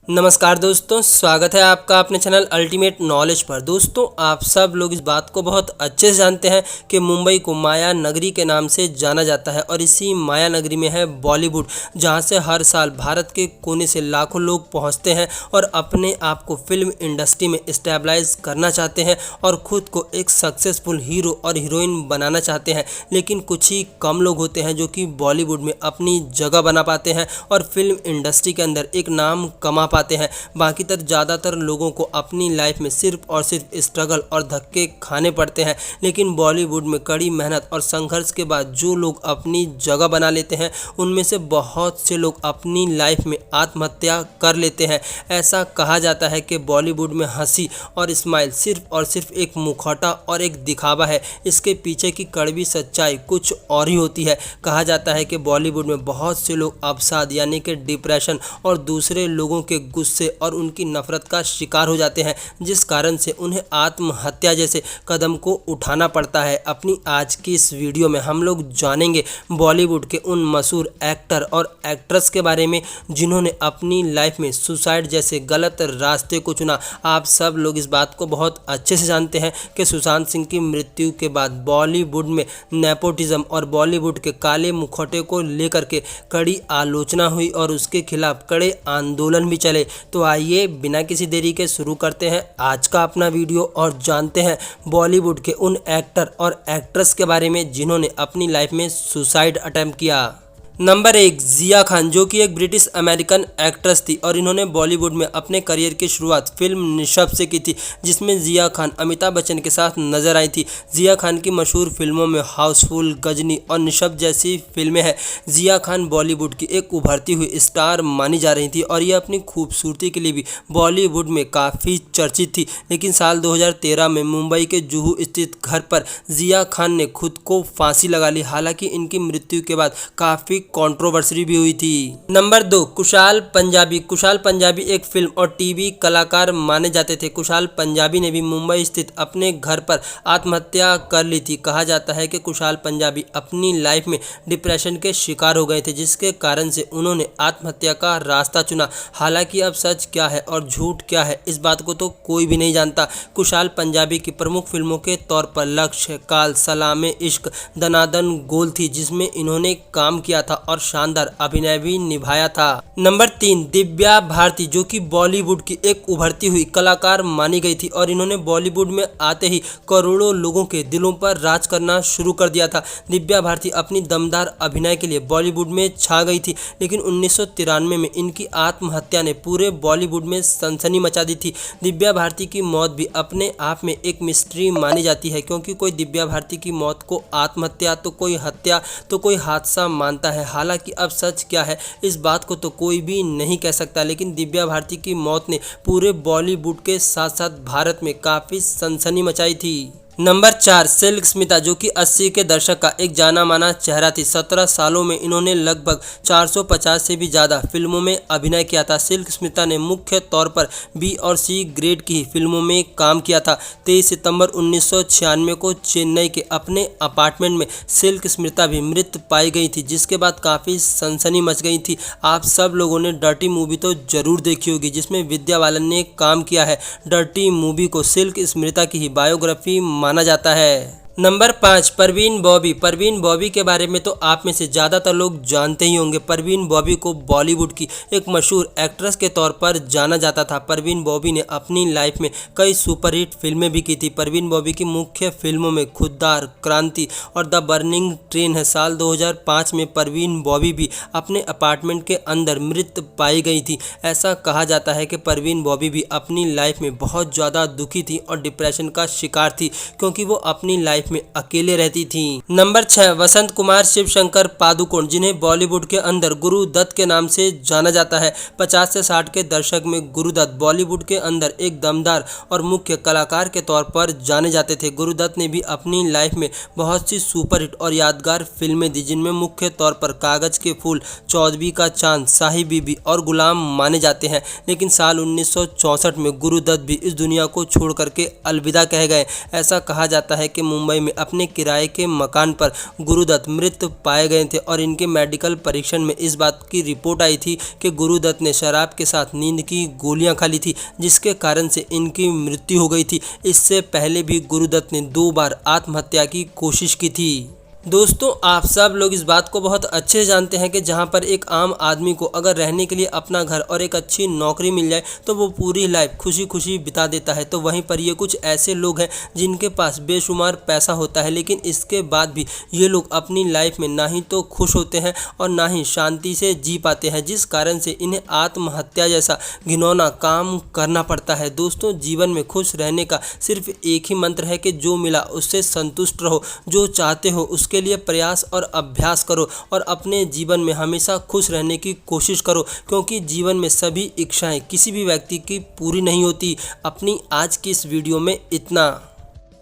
नमस्कार दोस्तों, स्वागत है आपका अपने चैनल अल्टीमेट नॉलेज पर। दोस्तों, आप सब लोग इस बात को बहुत अच्छे से जानते हैं कि मुंबई को माया नगरी के नाम से जाना जाता है और इसी माया नगरी में है बॉलीवुड, जहां से हर साल भारत के कोने से लाखों लोग पहुंचते हैं और अपने आप को फिल्म इंडस्ट्री में स्टेबलाइज करना चाहते हैं और ख़ुद को एक सक्सेसफुल हीरो और हीरोइन बनाना चाहते हैं। लेकिन कुछ ही कम लोग होते हैं जो कि बॉलीवुड में अपनी जगह बना पाते हैं और फिल्म इंडस्ट्री के अंदर एक नाम कमा पाते हैं। बाकी ज़्यादातर लोगों को अपनी लाइफ में सिर्फ और सिर्फ स्ट्रगल और धक्के खाने पड़ते हैं। लेकिन बॉलीवुड में कड़ी मेहनत और संघर्ष के बाद जो लोग अपनी जगह बना लेते हैं, उनमें से बहुत से लोग अपनी लाइफ में आत्महत्या कर लेते हैं। ऐसा कहा जाता है कि बॉलीवुड में हंसी और स्माइल सिर्फ और सिर्फ एक मुखौटा और एक दिखावा है। इसके पीछे की कड़वी सच्चाई कुछ और ही होती है। कहा जाता है कि बॉलीवुड में बहुत से लोग अवसाद यानी कि डिप्रेशन और दूसरे लोगों के गुस्से और उनकी नफरत का शिकार हो जाते हैं, जिस कारण से उन्हें आत्महत्या जैसे कदम को उठाना पड़ता है। अपनी आज की इस वीडियो में हम लोग जानेंगे बॉलीवुड के उन मशहूर एक्टर और एक्ट्रेस के बारे में जिन्होंने अपनी लाइफ में सुसाइड जैसे गलत रास्ते को चुना। आप सब लोग इस बात को बहुत अच्छे से जानते हैं कि सुशांत सिंह की मृत्यु के बाद बॉलीवुड में नेपोटिज्म और बॉलीवुड के काले मुखौटे को लेकर के कड़ी आलोचना हुई और उसके खिलाफ कड़े आंदोलन भी चले। तो आइए बिना किसी देरी के शुरू करते हैं आज का अपना वीडियो और जानते हैं बॉलीवुड के उन एक्टर और एक्ट्रेस के बारे में जिन्होंने अपनी लाइफ में सुसाइड अटेम्प्ट किया। नंबर 1, जिया खान, जो कि एक ब्रिटिश अमेरिकन एक्ट्रेस थी और इन्होंने बॉलीवुड में अपने करियर की शुरुआत फिल्म निशब से की थी, जिसमें जिया खान अमिताभ बच्चन के साथ नजर आई थी। जिया खान की मशहूर फिल्मों में हाउसफुल, गजनी और निशब जैसी फिल्में हैं। जिया खान बॉलीवुड की एक उभरती हुई स्टार मानी जा रही थी और ये अपनी खूबसूरती के लिए भी बॉलीवुड में काफ़ी चर्चित थी। लेकिन साल 2013 में मुंबई के जुहू स्थित घर पर जिया खान ने खुद को फांसी लगा ली। हालांकि इनकी मृत्यु के बाद काफ़ी कंट्रोवर्सी भी हुई थी। नंबर 2, कुशाल पंजाबी। कुशाल पंजाबी एक फिल्म और टीवी कलाकार माने जाते थे। कुशाल पंजाबी ने भी मुंबई स्थित अपने घर पर आत्महत्या कर ली थी। कहा जाता है कि कुशाल पंजाबी अपनी लाइफ में डिप्रेशन के शिकार हो गए थे, जिसके कारण से उन्होंने आत्महत्या का रास्ता चुना। हालांकि अब सच क्या है और झूठ क्या है, इस बात को तो कोई भी नहीं जानता। कुशाल पंजाबी की प्रमुख फिल्मों के तौर पर लक्ष्य, काल, सलामे इश्क, दनादन गोल थी, जिसमें इन्होंने काम किया था और शानदार अभिनय भी निभाया था। नंबर 3, दिव्या भारती, जो कि बॉलीवुड की एक उभरती हुई कलाकार मानी गई थी और इन्होंने बॉलीवुड में आते ही करोड़ों लोगों के दिलों पर राज करना शुरू कर दिया था। दिव्या भारती अपनी दमदार अभिनय के लिए बॉलीवुड में छा गई थी, लेकिन 1993 में इनकी आत्महत्या ने पूरे बॉलीवुड में सनसनी मचा दी थी। दिव्या भारती की मौत भी अपने आप में एक मिस्ट्री मानी जाती है, क्योंकि कोई दिव्या भारती की मौत को आत्महत्या तो कोई हत्या तो कोई हादसा मानता है। हालांकि अब सच क्या है, इस बात को तो कोई भी नहीं कह सकता। लेकिन दिव्या भारती की मौत ने पूरे बॉलीवुड के साथ साथ भारत में काफ़ी सनसनी मचाई थी। नंबर 4, सिल्क स्मिता, जो कि 80 के दशक का एक जाना माना चेहरा थी। 17 सालों में इन्होंने लगभग 450 से भी ज़्यादा फिल्मों में अभिनय किया था। सिल्क स्मिता ने मुख्य तौर पर बी और सी ग्रेड की फिल्मों में काम किया था। 23 सितंबर 1996 को चेन्नई के अपने अपार्टमेंट में सिल्क स्मिता भी मृत पाई गई थी, जिसके बाद काफ़ी सनसनी मच गई थी। आप सब लोगों ने डर्टी मूवी तो जरूर देखी होगी, जिसमें विद्या बालन ने काम किया है। डर्टी मूवी को सिल्क स्मिता की ही बायोग्राफी माना जाता है। नंबर 5, परवीन बॉबी। परवीन बॉबी के बारे में तो आप में से ज़्यादातर लोग जानते ही होंगे। परवीन बॉबी को बॉलीवुड की एक मशहूर एक्ट्रेस के तौर पर जाना जाता था। परवीन बॉबी ने अपनी लाइफ में कई सुपरहिट फिल्में भी की थी। परवीन बॉबी की मुख्य फिल्मों में खुद्दार, क्रांति और द बर्निंग ट्रेन है। साल 2005 में परवीन बॉबी भी अपने अपार्टमेंट के अंदर मृत पाई गई थी। ऐसा कहा जाता है कि परवीन बॉबी भी अपनी लाइफ में बहुत ज़्यादा दुखी थी और डिप्रेशन का शिकार थी, क्योंकि वो अपनी लाइफ में अकेले रहती थी। नंबर 6, वसंत कुमार शिवशंकर पादुकोण, जिन्हें बॉलीवुड के अंदर गुरु दत्त के नाम से जाना जाता है। 50 से 60 के दशक में गुरु दत्त बॉलीवुड के अंदर एक दमदार और मुख्य कलाकार के तौर पर जाने जाते थे। गुरु दत्त ने भी अपनी लाइफ में बहुत सी सुपरहिट और यादगार फिल्में दी, जिनमें मुख्य तौर पर कागज के फूल, चौदहवीं का चांद, शाही बीबी और गुलाम माने जाते हैं। लेकिन साल 1964 में गुरु दत्त भी इस दुनिया को छोड़ करके अलविदा कह गए। ऐसा कहा जाता है कि मुंबई मुंबई में अपने किराए के मकान पर गुरुदत्त मृत पाए गए थे और इनके मेडिकल परीक्षण में इस बात की रिपोर्ट आई थी कि गुरुदत्त ने शराब के साथ नींद की गोलियां खा ली थी, जिसके कारण से इनकी मृत्यु हो गई थी। इससे पहले भी गुरुदत्त ने 2 बार आत्महत्या की कोशिश की थी। दोस्तों, आप सब लोग इस बात को बहुत अच्छे से जानते हैं कि जहां पर एक आम आदमी को अगर रहने के लिए अपना घर और एक अच्छी नौकरी मिल जाए तो वो पूरी लाइफ खुशी खुशी बिता देता है। तो वहीं पर ये कुछ ऐसे लोग हैं जिनके पास बेशुमार पैसा होता है, लेकिन इसके बाद भी ये लोग अपनी लाइफ में ना ही तो खुश होते हैं और ना ही शांति से जी पाते हैं, जिस कारण से इन्हें आत्महत्या जैसा घिनौना काम करना पड़ता है। दोस्तों, जीवन में खुश रहने का सिर्फ एक ही मंत्र है कि जो मिला उससे संतुष्ट रहो, जो चाहते हो उसके लिए प्रयास और अभ्यास करो और अपने जीवन में हमेशा खुश रहने की कोशिश करो, क्योंकि जीवन में सभी इच्छाएं किसी भी व्यक्ति की पूरी नहीं होती। अपनी आज की इस वीडियो में इतना।